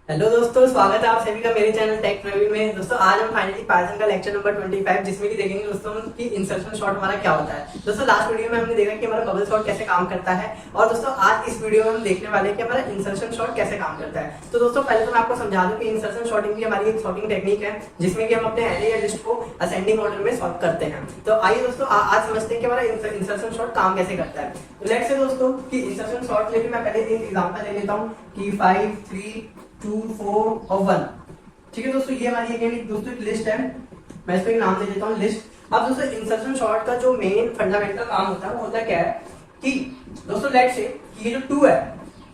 Hello दोस्तों, स्वागत है आप सभी का मेरे चैनल टेक प्रवीण में। दोस्तों आज हम फाइनली पाइथन का लेक्चर नंबर 25 जिसमें कि देखेंगे दोस्तों कि इंसर्शन शॉट हमारा क्या होता है। दोस्तों लास्ट वीडियो में हमने देखा कि हमारा बबल शॉट कैसे काम करता है और दोस्तों आज इस वीडियो में हम देखने वाले हैं कि हमारा इंसर्शन शॉट कैसे काम करता है। तो दोस्तों पहले तो मैं आपको समझा दूं कि इंसर्शन शॉटिंग की हमारी एक शॉटिंग टेक्निक है जिसमें कि हम अपने एरे या लिस्ट को असेंडिंग ऑर्डर में सॉर्ट करते हैं। तो आइए दोस्तों आज समझते हैं कि हमारा इंसर्शन शॉट काम कैसे करता है। तो लेट्स से दोस्तों कि इंसर्शन शॉट लेके मैं पहले एक एग्जांपल ले लेता हूं कि 5 3 2 4 और 1। ठीक है दोस्तों, ये हमारी अगेन दोस्तों एक लिस्ट है। मैं इसको एक नाम दे देता हूँ लिस्ट। अब दोस्तों इंसर्शन शॉर्ट का जो मेन फंडामेंटल काम होता है वो होता है क्या है कि दोस्तों लेट्स से कि ये जो 2 है,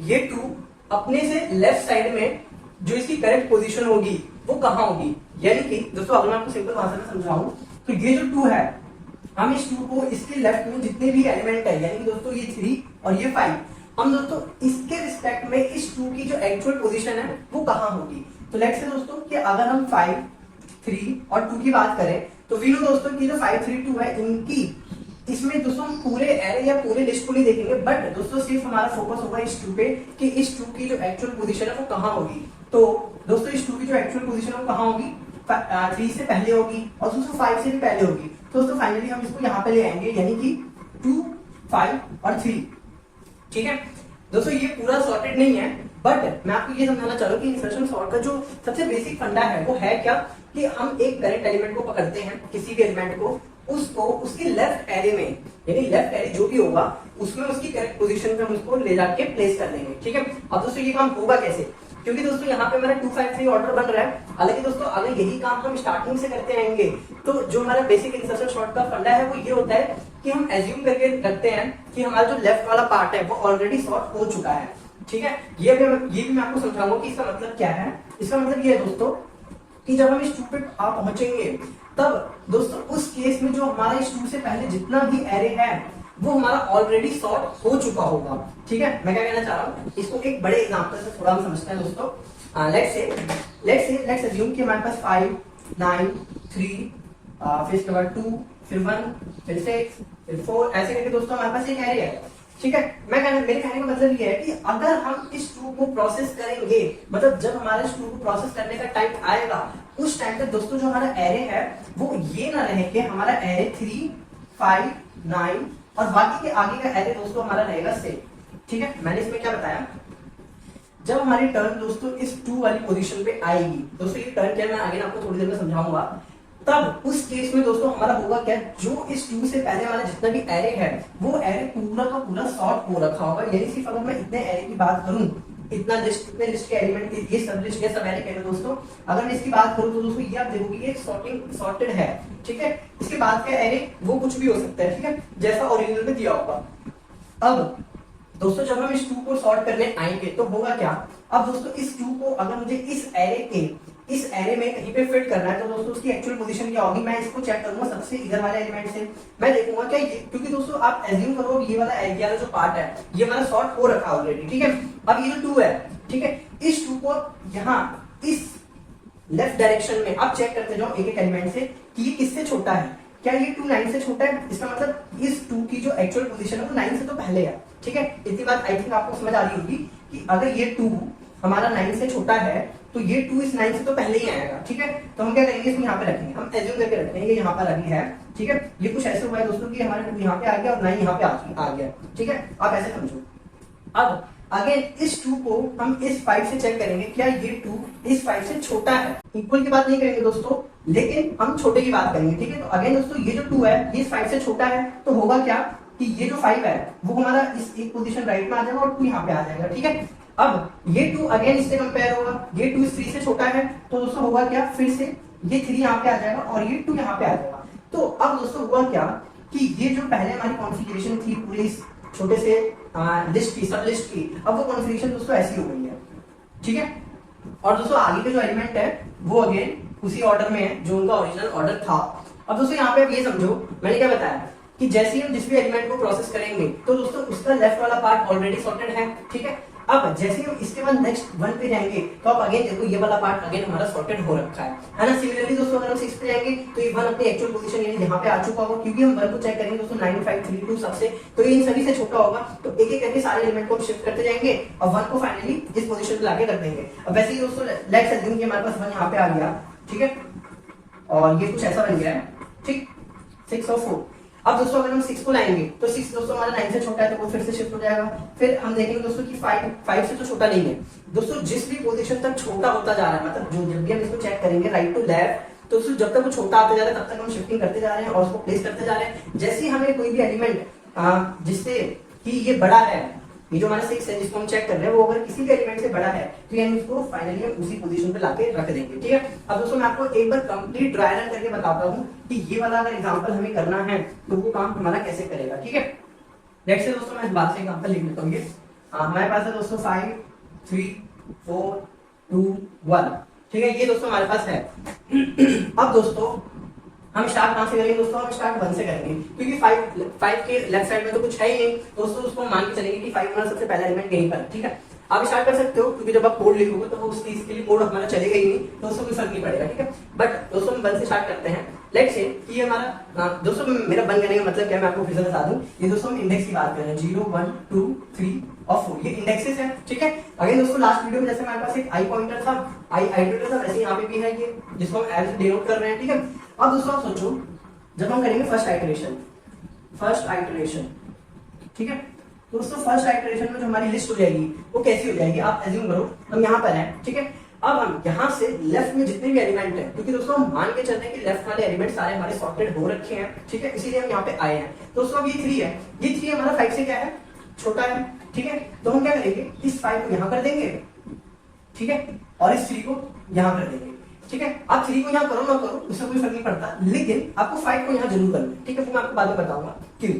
ये 2 अपने से लेफ्ट साइड में जो इसकी करेक्ट पोजीशन होगी वो कहाँ होगी। यानी कि दोस्तों अगर मैं आपको सिंपल भाषा में समझाऊं तो ये जो 2 है, हम इस 2 को इसके लेफ्ट में जितने भी एलिमेंट है यानी कि दोस्तों ये 3 और ये 5, हम दोस्तों इसके रिस्पेक्ट में इस 2 की जो एक्चुअल पोजीशन है वो कहाँ होगी। तो लेट्स से दोस्तों कि अगर हम 5 3 और 2 की बात करें तो वी नो दोस्तों कि जो 5 3 2 है इनकी इसमें दोस्तों हम पूरे एरे या पूरे लिस्ट को नहीं देखेंगे, बट दोस्तों सिर्फ हमारा फोकस होगा इस 2 पे कि इस 2 की जो एक्चुअल पोजीशन है वो कहाँ होगी। तो दोस्तों इस 2 की जो एक्चुअल पोजीशन है वो कहाँ होगी, 3 से पहले होगी और दोस्तों 5 से भी पहले होगी। तो दोस्तों फाइनली हम इसको यहाँ पे ले आएंगे यानी कि 2 5 और 3। ठीक है दोस्तों, ये पूरा सॉर्टेड नहीं है, बट मैं आपको ये समझाना चाह रहा हूँ कि इंसर्शन सॉर्ट का जो सबसे बेसिक फंडा है वो है क्या कि हम एक करेक्ट एलिमेंट को पकड़ते हैं, किसी भी एलिमेंट को, उसको उसके लेफ्ट एरे में यानी लेफ्ट एरे जो भी होगा उसमें उसकी करेक्ट पोजीशन पे हम उसको ले जाके प्लेस कर देंगे। ठीक है, अब दोस्तों ये काम होगा कैसे, क्योंकि दोस्तों यहाँ पे हमारा 2 5 3 ऑर्डर बन रहा है। हालांकि दोस्तों अगर यही काम हम स्टार्टिंग से करते आएंगे तो जो हमारा बेसिक इंसर्शन शॉर्ट का फंडा है वो ये होता है कि हम एज्यूम करके रखते हैं कि हमारा जो लेफ्ट वाला पार्ट है वो ऑलरेडी सॉर्ट हो चुका है। ठीक है, ये भी मैं आपको समझाऊंगा कि इसका मतलब क्या है। इसका मतलब ये है दोस्तों कि जब हम इस 2 पे आप पहुंचेंगे तब दोस्तों उस केस में जो हमारा इस 2 से पहले जितना भी एरे है वो हमारा ऑलरेडी सॉर्ट हो चुका होगा। ठीक है, मैं क्या कहना चाह रहा हूँ, इसको एक बड़े एग्जांपल से थोड़ा हम समझते हैं दोस्तों। लेट्स अज्यूम कि हमारे पास 5 9 3 फिर इसके बाद 2 फिर 1 फिर 6 फिर 4 ऐसे करके दोस्तों हमारे पास एक एरे है। ठीक है, मेरे कहने का मतलब ये है कि अगर हम इस 2 को प्रोसेस करेंगे, मतलब जब हमारे इस 2 को प्रोसेस करने का टाइम आएगा उस टाइम तक दोस्तों जो हमारा एरे है वो ये ना रहे कि हमारा एरे 3 5 9 और बाकी के आगे का एरे दोस्तों हमारा रहेगा 6। ठीक है, मैंने इसमें क्या बताया, जब हमारी टर्न दोस्तों इस 2 वाली पोजीशन पे आएगी, दोस्तों ये टर्न क्या मैं आगे आपको थोड़ी देर में समझाऊंगा, तब उस केस में दोस्तों हमारा होगा क्या, जो इस 2 से पहले वाला जितना भी एरे है वो एरे पूरा का पूरा सॉर्ट हो रखा होगा। यानी सिर्फ अगर मैं इतने एरे की बात करूं, इतने लिस्ट के एलिमेंट ये सब एरे कह रहे दोस्तों, अगर मैं इसकी बात करूं तो दोस्तों ये आप देखोगे ये सॉर्टेड है। ठीक है, इसके बाद का एरे वो कुछ भी हो सकता है। ठीक है, जैसा ओरिजिनल में दिया होगा। अब दोस्तों जब हम इस 2 को सॉर्ट करने आएंगे तो होगा क्या, अब दोस्तों इस 2 को अगर मुझे इस एरे में कहीं पे फिट करना है तो दोस्तों उसकी एक्चुअल पोजीशन क्या होगी, मैं इसको चेक करूंगा सबसे इधर वाले एलिमेंट से। मैं देखूंगा क्या ये, क्योंकि दोस्तों आप एज्यूम करो ये वाला एरिया जो पार्ट है ये हमारा सॉर्ट हो रखा ऑलरेडी। ठीक है, अब ये जो 2 है, ठीक है, इस 2 को यहाँ इस लेफ्ट डायरेक्शन में आप चेक करते जाओ एक एक एलिमेंट से कि ये किससे छोटा है। क्या ये 2 9 से छोटा है, इसका मतलब इस 2 की जो एक्चुअल पोजीशन है वो 9 से तो पहले है। ठीक है, इतनी बात आई थिंक आपको समझ आ रही होगी कि अगर ये 2 हमारा 9 से छोटा है तो ये 2 इस 9 से तो पहले ही आएगा। ठीक है, तो हम क्या करेंगे, इसको यहाँ पे रखेंगे, हम एज्यूम करके रखते हैं ये यहाँ पर अभी है। ठीक है, ये कुछ ऐसे हुआ है दोस्तों कि हमारे 2 यहाँ पे आ गया और 9 यहाँ पे आ गया। ठीक है, आप ऐसे समझो। अब अगेन इस 2 को हम इस 5 से चेक करेंगे, क्या ये 2 इस 5 से छोटा है। इक्वल की बात नहीं करेंगे दोस्तों, लेकिन हम छोटे की बात करेंगे। ठीक है, तो अगेन दोस्तों ये जो 2 है ये इस 5 से छोटा है, तो होगा क्या कि ये जो 5 है वो हमारा इस एक पोजीशन राइट में आ जाएगा और 2 यहाँ पे आ जाएगा। ठीक है, अब ये 2 अगेन इससे कंपेयर होगा, ये 2 इस 3 से छोटा है तो दोस्तों होगा क्या, फिर से ये 3 यहाँ पे आ जाएगा और ये 2 यहाँ पे आ जाएगा। तो अब दोस्तों हुआ क्या कि ये जो पहले हमारी कॉन्फ़िगरेशन थी पूरे इस छोटे से लिस्ट की, सब लिस्ट की, अब वो कॉन्फ़िगरेशन दोस्तों ऐसी हो गई है। ठीक है, और दोस्तों आगे के जो एलिमेंट है वो अगेन उसी ऑर्डर में है जो उनका ओरिजिनल ऑर्डर था। अब दोस्तों यहाँ पे आप ये समझो, मैंने क्या बताया कि जैसे ही हम जिस भी एलिमेंट को प्रोसेस करेंगे तो दोस्तों उसका लेफ्ट वाला पार्ट ऑलरेडी सॉर्टेड है। ठीक है, अब जैसे हम इसके बाद नेक्स्ट 1 पे जाएंगे तो अब अगेन देखो ये वाला पार्ट अगेन हमारा सॉर्टेड हो रखा है ना। सिमिलरली दोस्तों अगर हम 6 पे जाएंगे तो ये 1 अपनी एक्चुअल पोजीशन यानी यहाँ पे आ चुका होगा, क्योंकि हम 1 को चेक करेंगे दोस्तों 9532 सबसे, तो ये इन सभी से छोटा होगा। तो एक एक करके सारे एलिमेंट को हम शिफ्ट करते जाएंगे और 1 को फाइनली इस पोजीशन पे लाके रख देंगे। अब वैसे ही दोस्तों लेट्स अज्यूम कि हमारे पास 1 यहाँ पे आ गया, ठीक है, और ये कुछ ऐसा बन गया है, ठीक, 6 और 4। अब दोस्तों अगर हम 6 को लाएंगे तो 6 दोस्तों हमारा 9 से छोटा है तो वो फिर से शिफ्ट हो जाएगा। फिर हम देखेंगे दोस्तों कि 5 से तो छोटा नहीं है दोस्तों, जिस भी पोजीशन तक छोटा होता जा रहा है, मतलब जो जब भी हम इसको चेक करेंगे राइट टू लेफ्ट, तो उसको जब तक वो छोटा आता जा रहा है तब तक हम शिफ्टिंग करते जा रहे हैं और उसको प्लेस करते जा रहे हैं। जैसे ही हमें कोई भी एलिमेंट जिससे कि ये बड़ा है, ये जो हमारा 6 है जिसको हम चेक कर रहे हैं, वो अगर किसी भी एलिमेंट से बड़ा है तो यानी उसको फाइनली हम उसी पोजीशन पे लाके रख देंगे, ठीक है। अब दोस्तों मैं आपको एक बार कंप्लीट ड्राई रन करके बताता हूँ कि ये वाला अगर एग्जांपल हमें करना है तो वो काम हमारा कैसे करेगा, ठीक है। लेट्स से दोस्तों मैं इस बात से एग्जांपल लिख लेता हूँ। ये हमारे पास है दोस्तों 5 3 4 2 1, ठीक है, ये दोस्तों हमारे पास है। अब दोस्तों हम स्टार्ट कहां से करेंगे दोस्तों, हम स्टार्ट 1 से करेंगे, क्योंकि 5 के लेफ्ट साइड में तो कुछ है ही नहीं दोस्तों, उसको मान के चलेंगे कि 5 हमारा सबसे पहला एलिमेंट यहीं पर, ठीक है। आप स्टार्ट कर सकते हो क्योंकि जब आप कोड लिखोगे तो वो उसके लिए कोड हमारा चलेगा ही नहीं, तो उसको कोई फर्क नहीं पड़ेगा, ठीक है। बट दोस्तों हम 1 से स्टार्ट करते हैं। लेट्स से कि ये हमारा दोस्तों मेरा 1 करने का मतलब क्या है मैं आपको फिर से बता दूं। ये दोस्तों हम इंडेक्स की बात कर रहे हैं, 0 1 2 3 और 4 ये इंडेक्सेस है, ठीक है। अगेन दोस्तों लास्ट वीडियो में जैसे हमारे पास एक आई पॉइंटर था, आई आइटरेटर था, वैसे यहाँ पे भी है ये जिसको हम एज डिनोट कर रहे हैं, ठीक है। अब दोस्तों आप सोचो जब हम करेंगे फर्स्ट आइटरेशन, ठीक है, तो दोस्तों फर्स्ट आइटरेशन में जो हमारी लिस्ट हो जाएगी वो कैसी हो जाएगी, आप एज्यूम करो हम यहाँ पर हैं, ठीक है। अब हम यहाँ से लेफ्ट में जितने भी एलिमेंट हैं, क्योंकि दोस्तों हम मान के चल रहे हैं कि लेफ्ट वाले एलिमेंट सारे हमारे सॉर्टेड हो रखे हैं, ठीक है, इसीलिए हम यहाँ पे आए हैं। दोस्तों अब ये 3 है, ये 3 हमारा 5 से क्या है, छोटा है, ठीक है। तो हम क्या करेंगे, इस 5 को यहाँ कर देंगे, ठीक है, और इस 3 को यहाँ कर देंगे, ठीक है। आप 3 को यहाँ करो ना करो उससे कोई फर्क नहीं पड़ता, लेकिन आपको 5 को यहाँ जरूर करना है, ठीक है, वो मैं आपको बाद में बताऊंगा क्यों।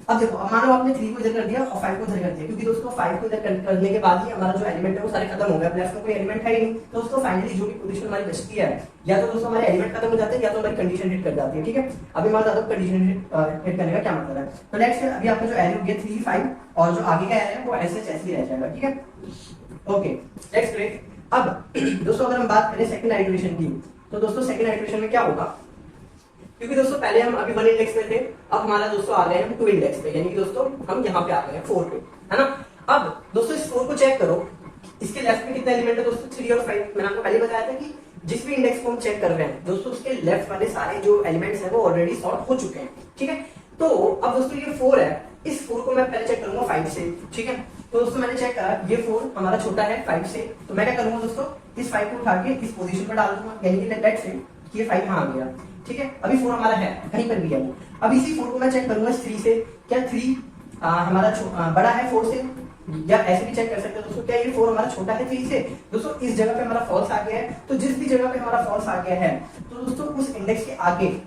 अब देखो अब मानो आपने 3 को इधर कर दिया और 5 को इधर कर दिया, क्योंकि दोस्तों 5 को इधर करने के बाद ही हमारा जो एलिमेंट है वो सारे खत्म हो गए, लेफ्ट में कोई एलिमेंट है ही नहीं, तो उसको फाइनली जो भी पोजीशन हमारी बचती है या तो दोस्तों हमारे एलिमेंट खत्म हो जाते हैं या तो हमारी कंडीशन हिट कर जाती है, ठीक है। अभी हमारा ज्यादा कंडीशन हिट करने का क्या मतलब है, तो लेट्स से अभी आपका जो एरो हो गया 3 5 और जो आगे का एरो है वो ऐसे ही रह जाएगा, ठीक है। Okay let's great. अब दोस्तों अगर हम बात करें सेकंड आइटरेशन की, तो दोस्तों सेकंड आइटरेशन में क्या होगा, क्योंकि दोस्तों पहले हम अभी 1 इंडेक्स में थे, अब हमारा दोस्तों आ गए हम 2 इंडेक्स पे, यानी कि दोस्तों हम यहाँ पे आ गए हैं 4 पे, है ना। अब दोस्तों इस 4 को चेक करो, इसके लेफ्ट में कितने एलिमेंट है दोस्तों, 3 और 5। मैंने आपको पहले बताया था कि जिस भी इंडेक्स को हम चेक कर रहे हैं दोस्तों उसके लेफ्ट वाले सारे जो एलिमेंट्स हैं वो ऑलरेडी सॉर्ट हो चुके हैं, ठीक है। तो अब दोस्तों ये 4 है, इस 4 को मैं पहले चेक करूंगा 5 से, ठीक है। तो दोस्तों मैंने चेक करा ये 4 हमारा छोटा है 5 से, तो मैं क्या करूंगा दोस्तों, इस 5 को उठा के इस पोजीशन पर डाल दूंगा, यानी कि लेट्स से ये 5 यहाँ आ गया, ठीक है। अभी 4 हमारा है कहीं पर भी है वो, अब इसी 4 को मैं चेक करूंगा 3 से, क्या 3 हमारा बड़ा है 4 से, या ऐसे भी चेक कर सकते हैं दोस्तों क्या ये 4 हमारा छोटा है 3 से। दोस्तों इस जगह पे हमारा फॉल्स आ गया है, तो जिस भी जगह पे हमारा फॉल्स आ गया है तो दोस्तों उस इंडेक्स के आगे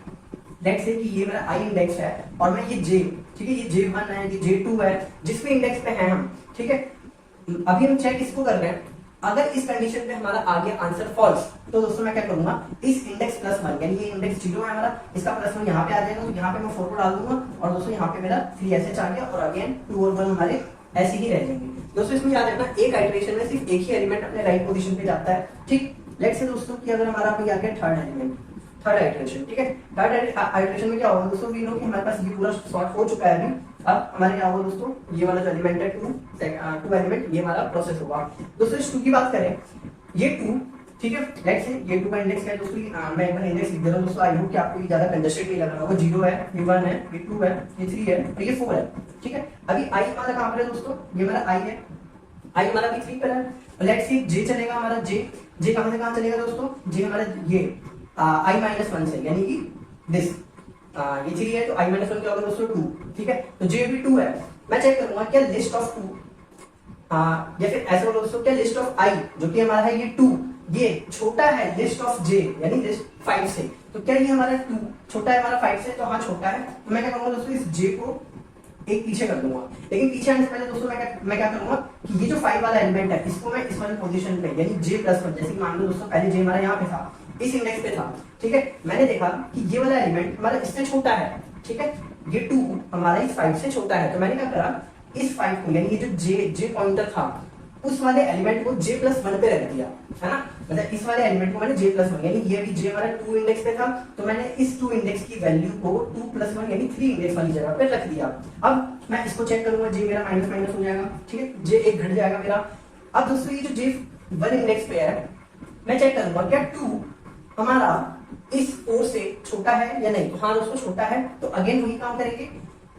लेट्स से कि ये मेरा आई इंडेक्स है और मैं ये जे, ठीक है, ये J1 है, ये J2 है, जिस भी इंडेक्स पे हैं हम, ठीक है। अभी हम चेक इसको कर रहे हैं, अगर इस कंडीशन पे हमारा आ गया आंसर फॉल्स, तो दोस्तों मैं क्या करूंगा, इस इंडेक्स +1 यानी ये इंडेक्स 0 है हमारा, इसका +1 यहाँ पे आ जाएगा, तो यहाँ पे मैं 4 को डाल दूंगा और दोस्तों यहाँ पे मेरा 3 ऐसे आ गया और अगेन 2 और 1 हमारे ऐसे ही रह जाएंगे। दोस्तों इसमें याद रखना एक आइटरेशन में सिर्फ एक ही एलिमेंट अपने राइट पोजीशन पे जाता है, ठीक। लेट्स से दोस्तों कि अगर हमारा कोई आ गया थर्ड एलिमेंट, थर्ड आइटरेशन, ठीक है। थर्ड आइटरेशन में क्या होगा दोस्तों, वी नो कि हमारे पास ये पूरा सॉर्ट हो चुका है अभी। अब हमारे क्या होगा दोस्तों, ये वाला जो एलिमेंट है 2 एलिमेंट, ये हमारा प्रोसेस होगा। दोस्तों इस 2 की बात करें, ये 2, ठीक है, लेट्स से ये 2 का इंडेक्स क्या है दोस्तों, मैं एक बार इंडेक्स लिख दे रहा हूं दोस्तों, आई होप कि आपको ये ज्यादा कंजस्टेड नहीं लग रहा होगा। 0 है, ये 1 है, ये 2 है, ये 3 है और ये 4 है, ठीक है। अभी आई हमारा कहां पर है दोस्तों, ये हमारा आई है, आई हमारा भी 3 पर है। लेट्स सी जे चलेगा हमारा, जे कहां से कहां चलेगा दोस्तों, जे हमारा ये i-1 से, यानी कि दिस ये 3 है तो i-1 क्या होगा दोस्तों 2, ठीक है। तो जे भी 2 है, मैं चेक करूंगा क्या लिस्ट ऑफ 2 या फिर ऐसा बोलो दोस्तों क्या लिस्ट ऑफ i जो कि हमारा है ये 2 ये छोटा है लिस्ट ऑफ j यानी लिस्ट 5 से, तो क्या ये हमारा 2 छोटा है हमारा 5 से, तो हाँ छोटा है। तो मैं क्या करूंगा दोस्तों इस j को एक पीछे कर दूंगा, लेकिन पीछे आने से पहले दोस्तों मैं क्या करूंगा कि ये जो 5 वाला एलिमेंट है इसको मैं इस वाली पोजीशन पे यानी j+1, जैसे कि मान लो दोस्तों पहले j हमारा यहाँ पे था, इस इंडेक्स पे था, ठीक है। मैंने देखा कि ये वाला एलिमेंट हमारा इससे छोटा है, ठीक है, ये 2 हमारा इस 5 से छोटा है, तो मैंने क्या करा इस 5 को यानी ये जो j पॉइंटर था उस वाले एलिमेंट को j+1 पे रख दिया, है ना। मतलब इस वाले एलिमेंट को मैंने j+1 यानी ये भी j हमारा 2 इंडेक्स पे था, तो मैंने इस 2 इंडेक्स की वैल्यू को 2+1 यानी 3 इंडेक्स वाली जगह पे रख दिया। अब मैं इसको चेक करूंगा, j मेरा माइनस माइनस हो जाएगा, ठीक है, j एक घट जाएगा मेरा। अब दोस्तों ये जो j1 इंडेक्स पे है, मैं चेक करूंगा क्या 2 हमारा इस 4 से छोटा है या नहीं। तो हाँ दोस्तों छोटा है, तो अगेन वही काम करेंगे,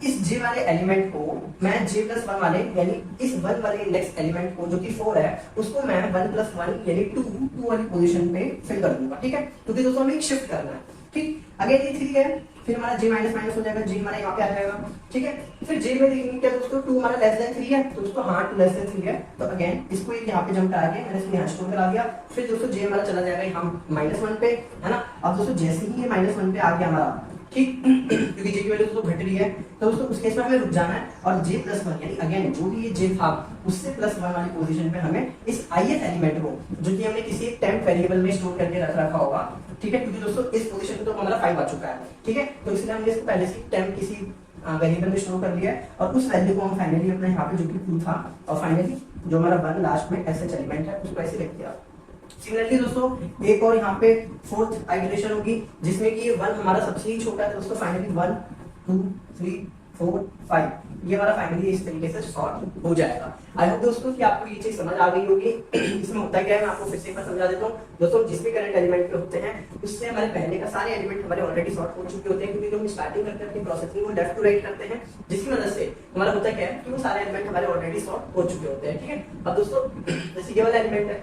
इस j वाले एलिमेंट को मैं j+1 वाले यानी इस 1 वाले इंडेक्स एलिमेंट को जो कि 4 है उसको मैं 1+1 यानी 2 वाली पोजीशन पे फिल कर दूंगा, ठीक है। क्योंकि दोस्तों हमें शिफ्ट करना है, ठीक। अगेन ये 3 है, फिर हमारा j माइनस माइनस हो जाएगा, j हमारा यहाँ पे आ जाएगा, ठीक है। फिर j में देखेंगे क्या दोस्तों 2 हमारा लेस देन 3 है, तो दोस्तों हाँ 2 लेस देन 3 है, तो अगेन इसको यहाँ पे जंप करा के मैंने इसको यहाँ स्टोर करा दिया। फिर दोस्तों j हमारा चला जाएगा यहाँ -1 पे, है ना। अब दोस्तों जैसे ही ये -1 पे आ गया हमारा, ठीक, क्योंकि j की वैल्यू तो घट रही है, तो दोस्तों उस केस में हमें रुक जाना है और j+1 यानी अगेन जो भी ये j था उससे +1 वाली पोजीशन पे हमें इस ith एलिमेंट को जो कि हमने किसी एक टेम्प वेरिएबल में स्टोर करके रखा होगा, ठीक है, क्योंकि दोस्तों इस पोजीशन पे तो हमारा 5 आ चुका है, ठीक है, तो इसलिए हमने इसको पहले से टेम्प किसी वेरिएबल में स्टोर कर लिया है और उस वैल्यू को हम फाइनली अपने यहाँ पे जो कि 2 था और फाइनली जो हमारा 1 लास्ट में एसएच एलिमेंट है उसको ऐसे लिख दिया। सिमिलरली दोस्तों एक और यहाँ पे फोर्थ आइटरेशन होगी जिसमें कि ये 1 हमारा सबसे ही छोटा है, तो दोस्तों फाइनली 1 2 3 4 5 ये हमारा फाइनली इस तरीके से सॉर्ट हो जाएगा। आई होप दोस्तों कि आपको ये चीज समझ आ गई होगी। इसमें होता क्या है मैं आपको फिर से एक बार समझा देता हूँ। दोस्तों जिस भी करंट एलिमेंट पे होते हैं उससे हमारे पहले का सारे एलिमेंट हमारे ऑलरेडी सॉर्ट हो चुके होते हैं, क्योंकि जब हम स्टार्टिंग करते हैं अपनी प्रोसेसिंग को लेफ्ट टू राइट करते हैं, जिसकी वजह से हमारा होता क्या है कि वो सारे एलिमेंट हमारे ऑलरेडी सॉर्ट हो चुके होते हैं, ठीक है। अब दोस्तों जैसे ये वाला एलिमेंट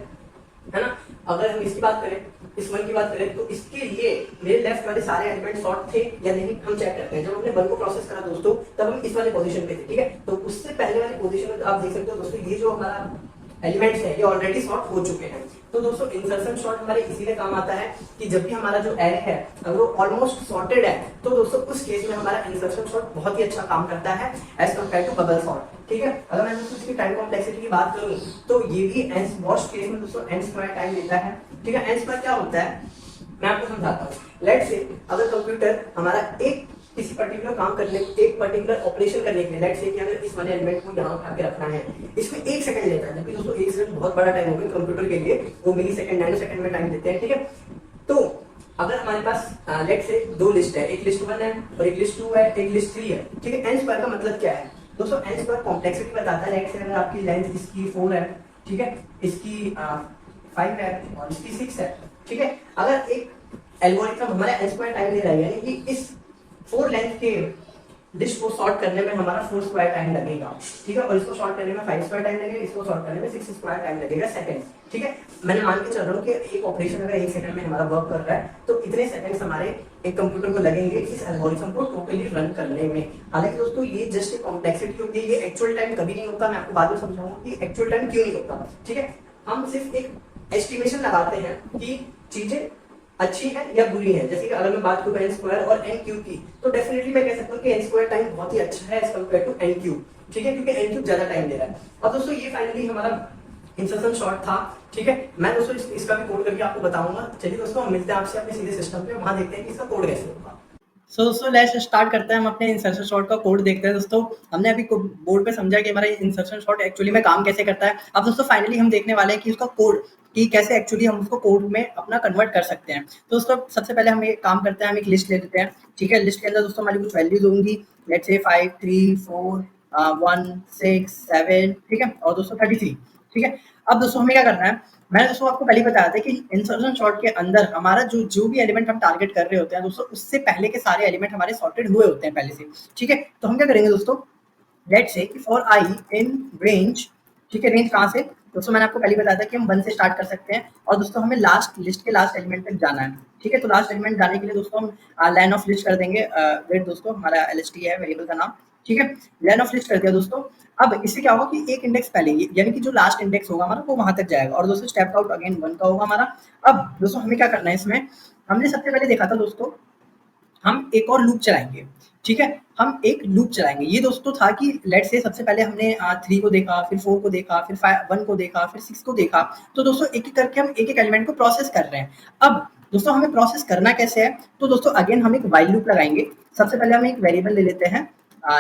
है ना, अगर हम इसकी बात करें, इस 1 की बात करें, तो इसके लिए मेरे लेफ्ट वाले सारे एलिमेंट सॉर्ट थे या नहीं हम चेक करते हैं। जब हमने 1 को प्रोसेस करा दोस्तों तब हम इस वाले पोजीशन पे थे, ठीक है, तो उससे पहले वाली पोजीशन में आप देख सकते हो दोस्तों ये जो हमारा एलिमेंट्स है ये ऑलरेडी सॉर्ट हो चुके हैं। तो दोस्तों इंसर्शन सॉर्ट हमारे इसीलिए काम आता है कि जब भी हमारा जो एरे है अगर वो ऑलमोस्ट सॉर्टेड है तो दोस्तों उस केस में हमारा इंसर्शन सॉर्ट बहुत ही अच्छा काम करता है as compared to bubble sort, ठीक है। अगर मैं दोस्तों इसकी टाइम कॉम्प्लेक्सिटी की बात करूं तो ये भी वर्स्ट केस में दोस्तों n² टाइम लेता है, ठीक है। n² क्या होता है मैं आपको समझाता हूँ। लेट्स से अगर कंप्यूटर हमारा एक किसी पर्टिकुलर काम करने एक पर्टिकुलर ऑपरेशन करने के लिए लेट्स से कि अगर इस वाले एलिमेंट को यहाँ उठा के रखना है इसमें 1 सेकंड लेता है, जबकि दोस्तों 1 सेकंड बहुत बड़ा टाइम होगा कंप्यूटर के लिए, वो मिली सेकंड नैनो सेकंड में टाइम देते हैं, ठीक है। तो अगर हमारे पास लेट्स से 2 लिस्ट है, एक लिस्ट 1 है और एक लिस्ट 2 है, एक लिस्ट 3 है, ठीक है। n² का मतलब क्या है दोस्तों, n² कॉम्प्लेक्सिटी बताता है। लेट्स से अगर आपकी लेंथ इसकी 4 है, ठीक है, इसकी 5 है और इसकी 6 है, ठीक है। अगर एक एल्गोरिथम हमारा n² टाइम ले रहा है यानी कि इस 4 लेंथ के लिस्ट को सॉर्ट करने में हमारा 4² टाइम लगेगा, ठीक है, और इसको सॉर्ट करने में 5² टाइम लगेगा, इसको सॉर्ट करने में 6² टाइम लगेगा सेकंड, ठीक है। मैंने मान के चल रहा हूँ कि एक ऑपरेशन अगर 1 सेकंड में हमारा वर्क कर रहा है तो इतने सेकंड्स हमारे एक कंप्यूटर को लगेंगे इस एल्गोरिथम को टोटली रन करने में। हालांकि दोस्तों ये जस्ट एक कॉम्प्लेक्सिटी होती है, ये एक्चुअल टाइम कभी नहीं होता, मैं आपको बाद में समझाऊंगा कि एक्चुअल टाइम क्यों नहीं होता, ठीक है। हम सिर्फ एक एस्टिमेशन लगाते हैं कि चीजें अच्छी है या बुरी है। जैसे कि अगर मैं बात करूं n² और n³ की तो डेफिनेटली मैं कह सकता हूं कि n² टाइम बहुत ही अच्छा है एज कंपेयर टू n³, ठीक है, क्योंकि n³ ज्यादा टाइम दे रहा है। और दोस्तों ये फाइनली हमारा इंसर्शन शॉर्ट था, ठीक है। मैं दोस्तों इसका भी कोड करके आपको बताऊंगा। चलिए दोस्तों हम मिलते हैं आपसे अपने सीधे सिस्टम पे, वहां देखते हैं कि इसका कोड कैसे होगा। सो दोस्तों लेट्स स्टार्ट करते हैं, हम अपने इंसर्शन शॉर्ट का कोड देखते हैं। दोस्तों हमने अभी बोर्ड पे समझा कि हमारा इंसर्शन शॉर्ट एक्चुअली में काम कैसे करता है। अब दोस्तों फाइनली हम देखने वाले हैं कि उसका कोड कि कैसे एक्चुअली हम उसको कोड में अपना कन्वर्ट कर सकते हैं। तो दोस्तों सबसे पहले हम एक काम करते हैं, हम एक लिस्ट ले लेते हैं, ठीक है। लिस्ट के अंदर दोस्तों हमारी कुछ वैल्यूज होंगी, लेट्स से 5 3 4 1 6 7, ठीक है, और दोस्तों 33, ठीक है। अब दोस्तों हमें क्या करना है, मैंने दोस्तों आपको पहले बताया था कि इंसर्शन शॉर्ट के अंदर हमारा जो भी एलिमेंट हम टारगेट कर रहे होते हैं दोस्तों उससे पहले के सारे एलिमेंट हमारे सॉर्टेड हुए होते हैं पहले से, ठीक है। तो हम क्या करेंगे दोस्तों, लेट्स से कि फॉर i इन रेंज, ठीक है, रेंज कहाँ से दोस्तों मैंने आपको पहले बताया था कि हम 1 से स्टार्ट कर सकते हैं और दोस्तों हमें लास्ट लिस्ट के लास्ट एलिमेंट तक जाना है, ठीक है। तो लास्ट एलिमेंट जाने के लिए दोस्तों हम लाइन ऑफ लिस्ट कर देंगे, वेट दोस्तों हमारा lst है वेरिएबल का नाम, ठीक है। लाइन ऑफ लिस्ट कर दिया दोस्तों। अब इससे क्या होगा कि एक इंडेक्स पहले यानी कि जो लास्ट इंडेक्स होगा हमारा वो वहां तक जाएगा और दोस्तों स्टेप आउट अगेन 1 का होगा हमारा। अब दोस्तों हमें क्या करना है, इसमें हमने सबसे पहले देखा था दोस्तों हम एक और लूप चलाएंगे, ठीक है, हम एक लूप चलाएंगे। ये दोस्तों था कि लेट्स से सबसे पहले हमने 3 को देखा, फिर 4 को देखा, फिर 1 को देखा, फिर 6 को देखा। तो दोस्तों एक एक करके हम एक एक एलिमेंट को प्रोसेस कर रहे हैं। अब दोस्तों हमें प्रोसेस करना कैसे है, तो दोस्तों अगेन हम एक व्हाइल लूप लगाएंगे। सबसे पहले हम एक वेरिएबल ले लेते हैं,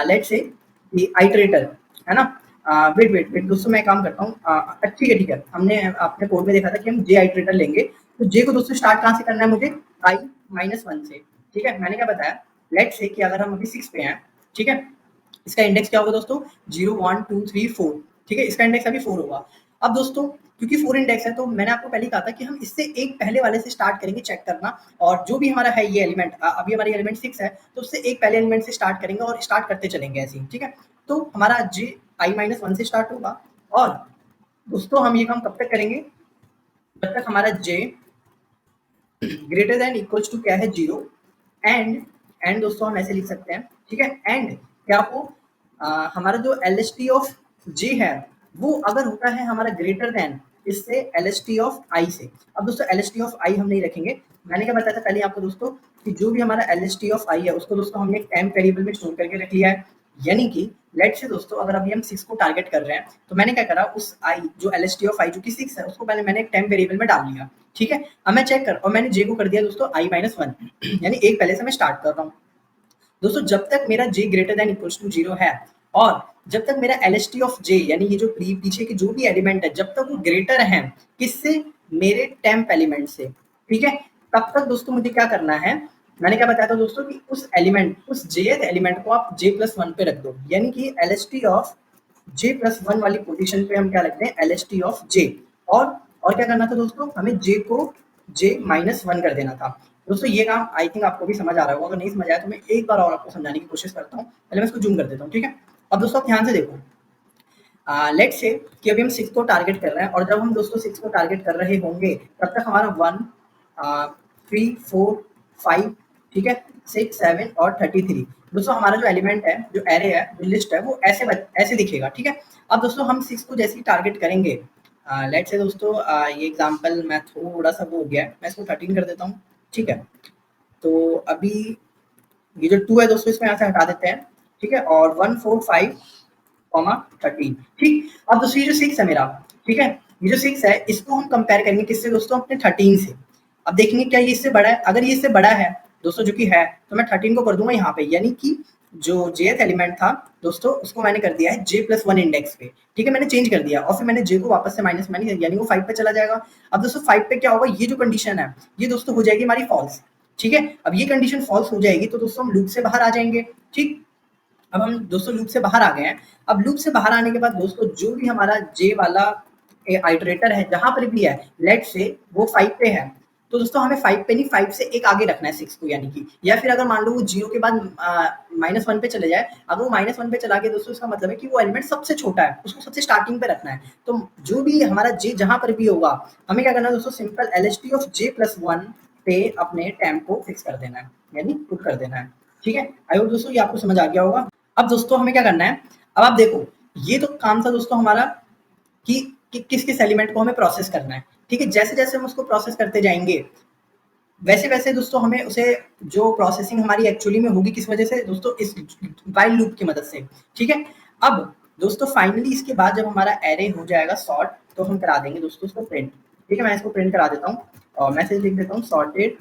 लेट्स से आइटरेटर, है ना। वेट वेट वेट दोस्तों, मैं काम करता हूँ। ठीक है ठीक है, हमने अपने कोड में देखा था कि हम जे आइटरेटर लेंगे, तो जे को दोस्तों स्टार्ट कहाँ से करना है मुझे, आई माइनस वन से। ठीक है, मैंने क्या बताया, लेट से कि अगर हम अभी 6 पे हैं, ठीक है, इसका इंडेक्स क्या होगा दोस्तों, 0 1 2 3 4। ठीक है, इसका इंडेक्स अभी 4 होगा। अब दोस्तों क्योंकि 4 इंडेक्स है, तो मैंने आपको पहले ही कहा था कि हम इससे एक पहले वाले से स्टार्ट करेंगे चेक करना, और जो भी हमारा है ये एलिमेंट, अभी हमारा एलिमेंट 6 है, तो उससे एक पहले एलिमेंट से स्टार्ट करेंगे और स्टार्ट करते चलेंगे ऐसे ही। ठीक है, तो हमारा जे आई माइनस वन से स्टार्ट होगा, और दोस्तों हम ये काम कब तक करेंगे, जब तक हमारा जे ग्रेटर देन इक्वल्स टू क्या है, जीरो। एंड एंड दोस्तों हम ऐसे लिख सकते हैं, ठीक है, एंड क्या हो, हमारा जो एल एस टी ऑफ जे है वो अगर होता है हमारा ग्रेटर देन इससे एल एस टी ऑफ आई से। अब दोस्तों एल एस टी ऑफ आई हम नहीं रखेंगे, मैंने क्या बताया था पहले आपको दोस्तों कि जो भी हमारा एल एस टी ऑफ आई है उसको दोस्तों हमने एक टेम्प वेरिएबल में स्टोर करके रख लिया है। यानी कि लेट से दोस्तों अगर अभी हम 6 को टारगेट कर रहे हैं, तो मैंने क्या करा, उस आई जो एल एस टी ऑफ आई जो कि 6 है उसको मैंने एक टेम्प वेरिएबल में डाल लिया। ठीक है, अब मैं चेक कर, और मैंने जे को कर दिया दोस्तों आई माइनस वन, यानी एक पहले से मैं स्टार्ट कर रहा हूँ। दोस्तों जब तक मेरा j greater than equals to zero है, और जब तक मेरा L S T of J यानी ये जो पीछे के जो भी एलिमेंट है जब तक वो ग्रेटर है किससे, मेरे टेम्प एलिमेंट से। ठीक है, तब तक दोस्तों मुझे क्या करना है, मैंने क्या बताया था दोस्तों कि उस एलिमेंट, उस jth एलिमेंट को आप j प्लस वन पे रख दो, यानी कि L S T of J plus one वाली पोजीशन पे हम क्या लिखते हैं, एल एस टी ऑफ जे। और क्या करना था दोस्तों, हमें जे को जे माइनस वन कर देना था। दोस्तों ये काम आई थिंक आपको भी समझ आ रहा होगा, अगर नहीं समझ आया तो मैं एक बार और आपको समझाने की कोशिश करता हूँ। पहले मैं इसको जूम कर देता हूँ। ठीक है, अब दोस्तों आप ध्यान से देखो, लेट्स से कि अभी हम 6 को टारगेट कर रहे हैं, और जब हम दोस्तों 6 को टारगेट कर रहे होंगे तब तक हमारा 1 3 4 5, ठीक है, 6 7 और 33 दोस्तों हमारा जो एलिमेंट है, जो एरे है, जो लिस्ट है वो ऐसे दिखेगा। ठीक है, अब दोस्तों हम 6 को जैसे ही टारगेट करेंगे, लेट्स से दोस्तों ये एग्जांपल मैं थोड़ा सा वो हो गया है, मैं इसको 13 कर देता हूँ। ठीक है, तो अभी ये जो 2 है दोस्तों इसको यहाँ से हटा देते हैं। ठीक है, और 1 4 5 कॉमा 13। ठीक, अब दोस्तों ये जो 6 है मेरा, ठीक है, ये जो 6 है इसको हम कंपेयर करेंगे किससे दोस्तों, अपने 13 से। अब देखेंगे क्या ये इससे बड़ा है, अगर ये इससे बड़ा है दोस्तों, जो कि है, तो मैं 13 को कर दूंगा यहाँ पे, यानी कि जो jth एलिमेंट था दोस्तों उसको मैंने कर दिया है j प्लस वन इंडेक्स पे। ठीक है, मैंने चेंज कर दिया, और फिर मैंने j को वापस से माइनस माइनस, यानी वो 5 पे चला जाएगा। अब दोस्तों 5 पे क्या होगा, ये जो कंडीशन है ये दोस्तों हो जाएगी हमारी फॉल्स। ठीक है, अब ये कंडीशन फॉल्स हो जाएगी तो दोस्तों हम लूप से बाहर आ जाएंगे। ठीक, अब हम दोस्तों लूप से बाहर आ गए हैं। अब लूप से बाहर आने के बाद दोस्तों जो भी हमारा जे वाला आइटरेटर है जहां पर भी है, लेट से वो 5 पे है, तो दोस्तों हमें 5 पे नहीं, 5 से एक आगे रखना है 6 को, यानी कि, या फिर अगर मान लो वो जीरो के बाद माइनस वन पे चले जाए, अगर वो माइनस वन पे चला गया दोस्तों इसका मतलब है कि वो एलिमेंट सबसे छोटा है, उसको सबसे स्टार्टिंग पे रखना है। तो जो भी हमारा जे जहां पर भी होगा, हमें क्या करना है दोस्तों, simple L S T of J plus one पे अपने टैम्प को फिक्स कर देना है, यानी पुट कर देना है। ठीक है, आई होप दोस्तों ये आपको समझ आ गया होगा। अब दोस्तों हमें क्या करना है, अब आप देखो, ये तो काम था दोस्तों हमारा कि किस किस एलिमेंट को हमें प्रोसेस करना है। ठीक है, जैसे जैसे हम उसको प्रोसेस करते जाएंगे वैसे वैसे दोस्तों हमें उसे, जो प्रोसेसिंग हमारी एक्चुअली में होगी किस वजह से दोस्तों, इस वाइल लूप की मदद से। ठीक है, अब दोस्तों फाइनली इसके बाद जब हमारा एरे हो जाएगा सॉर्ट, तो हम करा देंगे दोस्तों इसको प्रिंट। ठीक है, मैं इसको प्रिंट करा देता हूँ, और मैसेज लिख देता हूँ सॉर्टेड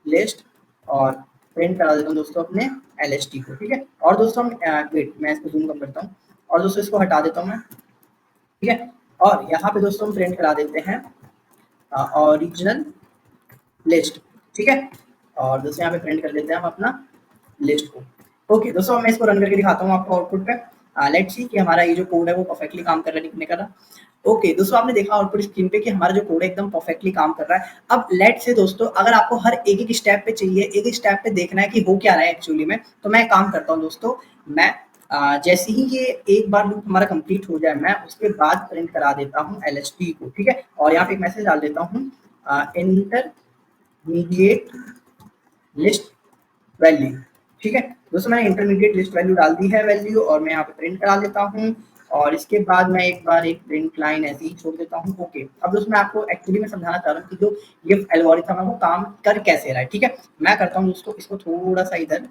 लिस्ट, और प्रिंट करा देता हूँ दोस्तों अपने एल एस टी को। ठीक है, और दोस्तों हम वेट मैं इसको जूम कम करता हूँ, और दोस्तों इसको हटा देता हूँ मैं। ठीक है, और यहाँ पे दोस्तों हम प्रिंट करा देते हैं ओरिजिनल लिस्ट। ठीक है, और दोस्तों यहाँ पे प्रिंट कर देते हैं हम अपना लिस्ट को। ओके दोस्तों, मैं इसको रन करके दिखाता हूँ आपको आउटपुट पे। लेट्स सी कि हमारा ये जो कोड है वो परफेक्टली काम कर रहा है लिखने का। ओके दोस्तों, आपने देखा आउटपुट स्क्रीन पे कि हमारा जो कोड है एकदम परफेक्टली काम कर रहा है। अब लेट्स से दोस्तों अगर आपको हर एक एक स्टेप पे चाहिए, एक एक स्टेप पे देखना है कि हो क्या रहा है एक्चुअली में, तो मैं काम करता हूँ दोस्तों, मैं जैसे ही ये एक बार लूप हमारा कंप्लीट हो जाए, मैं उसके बाद प्रिंट करा देता हूँ एल एस टी को। ठीक है, और यहाँ पे एक मैसेज डाल देता हूँ इंटरमीडिएट लिस्ट वैल्यू। ठीक है दोस्तों, मैंने इंटरमीडिएट लिस्ट वैल्यू डाल दी है वैल्यू, और मैं यहाँ पे प्रिंट करा लेता हूँ, और इसके बाद मैं एक बार एक प्रिंट लाइन ऐसे ही छोड़ देता हूँ। ओके, अब दोस्तों मैं आपको एक्चुअली में समझाना चाह रहा हूँ कि जो ये एल्गोरिथम है वो काम कर कैसे रहा है। ठीक है, मैं करता हूँ दोस्तों इसको थोड़ा सा इधर,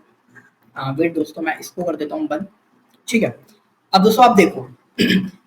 वेट दोस्तों मैं इसको कर देता हूँ बंद। ठीक है, अब दोस्तों आप देखो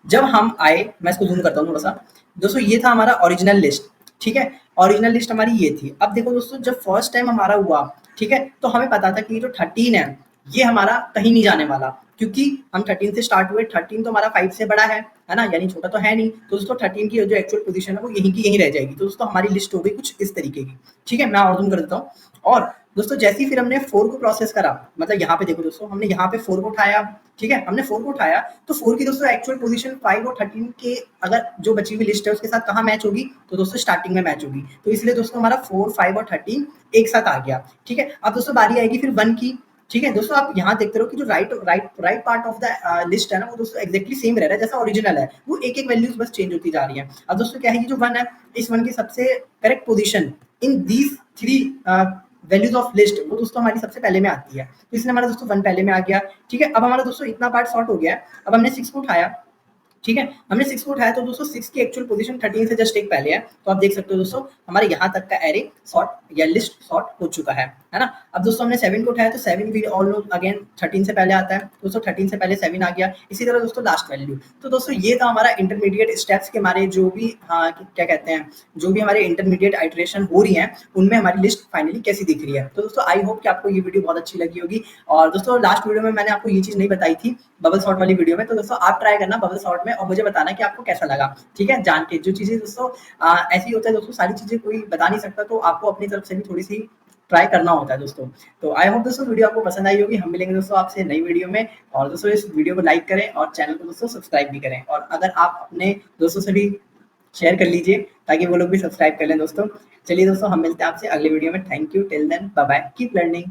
जब हम आए, मैं इसको जूम करता हूँ थोड़ा सा। दोस्तों ये था हमारा ओरिजिनल लिस्ट। ठीक है, ओरिजिनल लिस्ट हमारी ये थी। अब देखो दोस्तों, जब फर्स्ट टाइम हमारा हुआ, ठीक है, तो हमें पता था कि ये जो 13 है ये हमारा कहीं नहीं जाने वाला, क्योंकि हम 13 से स्टार्ट हुए, 13 तो हमारा 5 से बड़ा है ना? यानी छोटा तो है नहीं। तो दोस्तों 13 की जो एक्चुअल पोज़ीशन है वो यहीं की यहीं रह जाएगी। तो दोस्तों हमारी लिस्ट हो गई कुछ इस तरीके की, ठीक है? मैं और ज़ूम कर देता हूँ। और दोस्तों जैसे ही फिर हमने 4 को प्रोसेस करा, मतलब यहाँ पे देखो दोस्तों, हमने यहाँ पे 4 को उठाया, ठीक है? हमने 4 को उठाया, तो 4 की दोस्तों एक्चुअल पोज़ीशन 5 और 13 के अगर जो बची हुई लिस्ट है उसके साथ कहाँ मैच होगी? तो दोस्तों स्टार्टिंग में मैच होगी। तो इसलिए दोस्तों हमारा 4, 5 और 13 एक साथ आ गया, ठीक है? अब दोस्तों बारी आएगी फिर 1 की, ठीक है? दोस्तों आप यहाँ देखते रहो कि जो right part of the list है ना, वो दोस्तों एग्ज़ैक्टली सेम रह रहा है जैसा ओरिजिनल है। वो एक-एक वैल्यूज़ बस चेंज होती जा रही हैं। अब दोस्तों क्या है, ये जो 1 है, इस 1 की सबसे correct position in these 3 values of list, वो दोस्तों हमारी सबसे पहले में आती है। तो इसलिए हमारा दोस्तों 1 पहले में आ गया, ठीक है? अब हमारा दोस्तों इतना पार्ट सॉर्ट हो गया है। अब हमने 6 को उठाया, ठीक है? हमने 6 को उठाया, तो दोस्तों 6 की एक्चुअल पोज़ीशन 13 से जस्ट एक पहले है। तो आप देख सकते हो दोस्तों, हमारे यहाँ तक का एरे सॉर्ट या लिस्ट सॉर्ट हो चुका है ना? अब दोस्तों हमने 7 को उठाया, तो 7 भी ऑलमोस्ट अगेन 13 से पहले आता है। दोस्तों 13 से पहले 7 आ गया। इसी तरह दोस्तों लास्ट वैल्यू। तो दोस्तों ये था हमारा इंटरमीडिएट स्टेप्स के हमारे जो भी क्या कहते हैं, जो भी हमारे इंटरमीडिएट आइटरेशन हो रही हैं, उनमें हमारी लिस्ट फाइनली कैसी दिख रही है। तो दोस्तों आई होप कि आपको ये वीडियो बहुत अच्छी लगी होगी। और दोस्तों लास्ट वीडियो में मैंने आपको ये चीज़ नहीं बताई थी, बबल सॉर्ट वाली वीडियो में। तो दोस्तों आप ट्राई करना बबल सॉर्ट में और मुझे बताना कि आपको कैसा लगा, ठीक है? जान के जो चीज़ें दोस्तों ऐसे ही होता है दोस्तों, सारी चीज़ें कोई बता नहीं सकता, तो आपको अपनी तरफ से भी थोड़ी-सी ट्राई करना होता है दोस्तों। तो आई होप दोस्तों वीडियो आपको पसंद आई होगी। हम मिलेंगे दोस्तों आपसे नई वीडियो में। और दोस्तों इस वीडियो को लाइक करें और चैनल को दोस्तों सब्सक्राइब भी करें। और अगर आप अपने दोस्तों से भी शेयर कर लीजिए ताकि वो लोग भी सब्सक्राइब कर लें दोस्तों। चलिए दोस्तों, हम मिलते हैं आपसे अगले वीडियो में। Thank you, till then bye bye, keep learning.